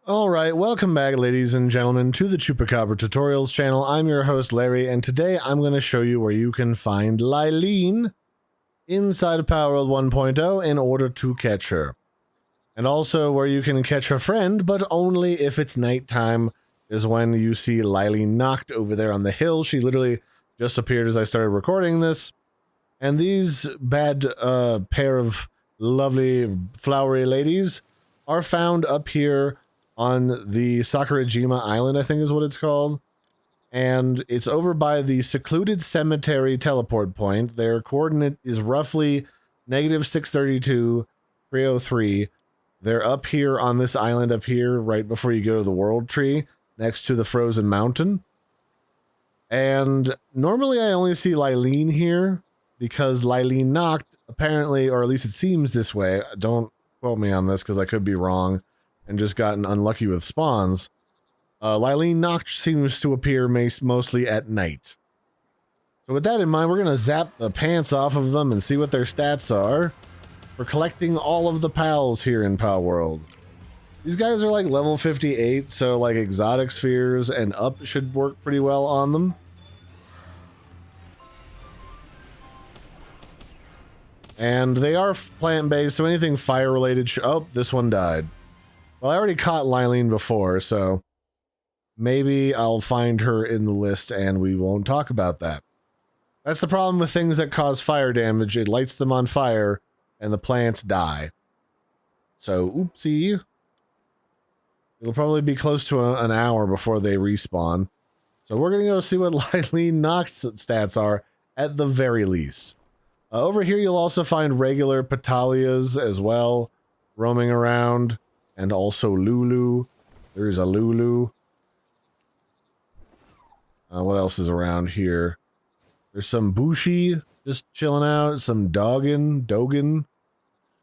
Alright, welcome back ladies and gentlemen to the Chupacabra Tutorials channel. I'm your host Larry, and today I'm going to show you where you can find Lyleen inside of Palworld 1.0 in order to catch her. And also where you can catch her friend, but only if it's nighttime is when you see Lyleen Noct over there on the hill. She literally just appeared as I started recording this. And these bad pair of lovely flowery ladies are found up here on the Sakurajima island, I think is what it's called. And it's over by the Secluded Cemetery teleport point. Their coordinate is roughly -632, 303. They're up here on this island up here, right before you go to the World Tree, next to the Frozen Mountain. And normally I only see Lyleen here, because Lyleen Noct, apparently, or at least it seems this way, don't quote me on this because I could be wrong, and just gotten unlucky with spawns. Lyleen Noct seems to appear mostly at night. So with that in mind, we're going to zap the pants off of them and see what their stats are for collecting all of the pals here in Palworld. These guys are like level 58, so like exotic spheres and up should work pretty well on them. And they are plant-based, so anything fire-related oh, this one died. Well, I already caught Lyleen before, so maybe I'll find her in the list and we won't talk about that. That's the problem with things that cause fire damage. It lights them on fire and the plants die. So, oopsie. It'll probably be close to an hour before they respawn. So we're going to go see what Lyleen Noct's stats are at the very least. Over here you'll also find regular Petalias as well, roaming around. And also Lulu. There's a Lulu. What else is around here? There's some Bushi just chilling out. Some Dogen,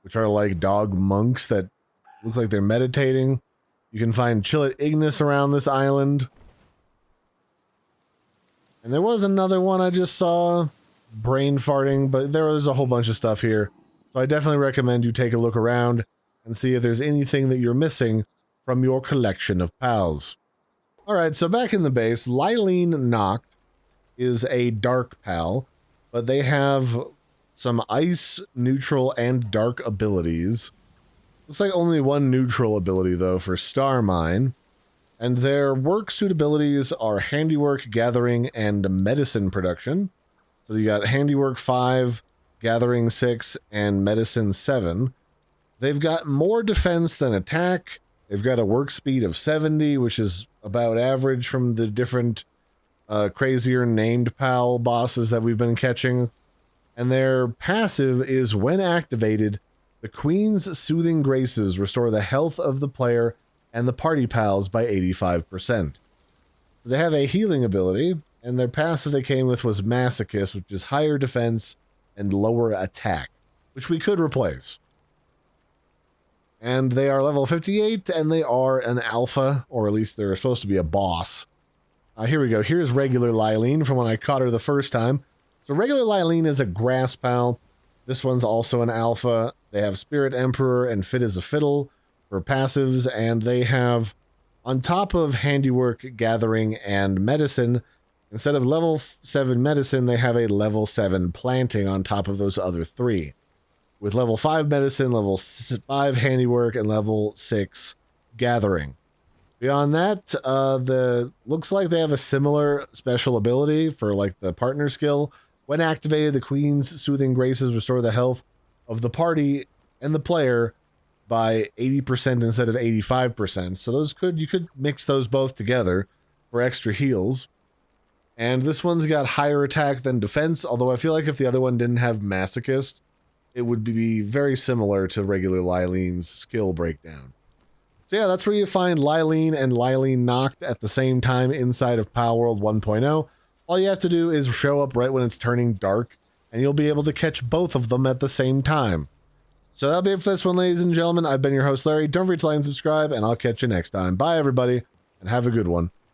which are like dog monks that look like they're meditating. You can find Chillet Ignis around this island. And there was another one I just saw. Brain farting, but there was a whole bunch of stuff here. So I definitely recommend you take a look around and see if there's anything that you're missing from your collection of pals. Alright, so back in the base, Lyleen Noct is a dark pal, but they have some ice, neutral, and dark abilities. Looks like only one neutral ability, though, for Star Mine. And their work suit abilities are Handiwork, Gathering, and Medicine Production. So you got Handiwork 5, Gathering 6, and Medicine 7. They've got more defense than attack. They've got a work speed of 70, which is about average from the different crazier named pal bosses that we've been catching. And their passive is, when activated, the Queen's Soothing Graces restore the health of the player and the party pals by 85%. They have a healing ability, and their passive they came with was Masochist, which is higher defense and lower attack, which we could replace. And they are level 58, and they are an alpha, or at least they're supposed to be a boss. Here we go. Here's regular Lyleen from when I caught her the first time. So regular Lyleen is a grass pal. This one's also an alpha. They have Spirit Emperor and Fit as a Fiddle for passives, and they have, on top of Handiwork, Gathering, and Medicine, instead of level 7 Medicine, they have a level 7 Planting on top of those other three, with level 5 Medicine, level 5 Handiwork, and level 6 Gathering. Beyond that, looks like they have a similar special ability for like the partner skill. When activated, the Queen's Soothing Graces restore the health of the party and the player by 80% instead of 85%. So those you could mix those both together for extra heals. And this one's got higher attack than defense, although I feel like if the other one didn't have Masochist, it would be very similar to regular Lyleen's skill breakdown. So yeah, that's where you find Lyleen and Lyleen Noct at the same time inside of Palworld 1.0. All you have to do is show up right when it's turning dark, and you'll be able to catch both of them at the same time. So that'll be it for this one, ladies and gentlemen. I've been your host, Larry. Don't forget to like and subscribe, and I'll catch you next time. Bye, everybody, and have a good one.